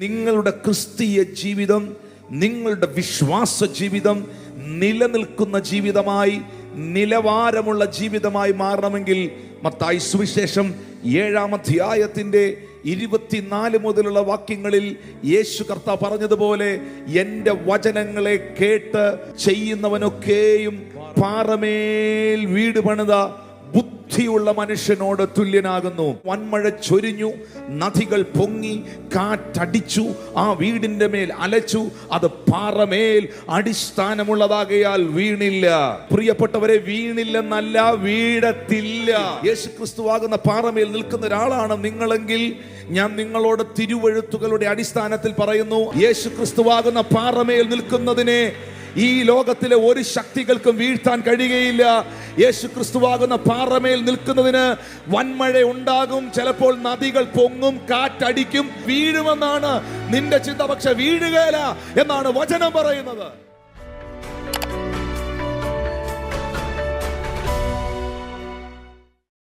നിങ്ങളുടെ ക്രിസ്തീയ ജീവിതം, നിങ്ങളുടെ വിശ്വാസ ജീവിതം നിലനിൽക്കുന്ന ജീവിതമായി, നിലവാരമുള്ള ജീവിതമായി മാറണമെങ്കിൽ മത്തായി സുവിശേഷം 7-ാം അധ്യായത്തിന്റെ 24 മുതലുള്ള വാക്യങ്ങളിൽ യേശു കർത്താവ് പറഞ്ഞതുപോലെ, എൻ്റെ വചനങ്ങളെ കേട്ട് ചെയ്യുന്നവനൊക്കെയും പാറമേൽ വീട് പണിത ബുദ്ധിയുള്ള മനുഷ്യനോട് തുല്യനാകുന്നു. വൻമഴ ചൊരിഞ്ഞു, നദികൾ പൊങ്ങി, കാറ്റടിച്ചു, ആ വീടിന്റെ മേൽ അലച്ചു. അത് പാറമേൽ അടിസ്ഥാനമുള്ളതാകയാൽ വീണില്ല. പ്രിയപ്പെട്ടവരെ, വീണില്ലെന്നല്ല, വീഴത്തില്ല. യേശു ക്രിസ്തുവാകുന്ന പാറമേൽ നിൽക്കുന്ന ഒരാളാണ് നിങ്ങളെങ്കിൽ ഞാൻ നിങ്ങളോട് തിരുവെഴുത്തുകളുടെ അടിസ്ഥാനത്തിൽ പറയുന്നു, യേശു ക്രിസ്തുവാകുന്ന പാറമേൽ നിൽക്കുന്നതിനെ ഈ ലോകത്തിലെ ഒരു ശക്തികൾക്കും വീഴ്ത്താൻ കഴിയുകയില്ല. യേശു ക്രിസ്തുവാകുന്ന പാറമേൽ നിൽക്കുന്നതിന് വൻമഴ ഉണ്ടാകും, ചിലപ്പോൾ നദികൾ പൊങ്ങും, കാറ്റടിക്കും, വീഴുമെന്നാണ് നിന്റെ ചിന്ത. പക്ഷെ വീഴുകയില്ല എന്നാണ് വചനം പറയുന്നത്.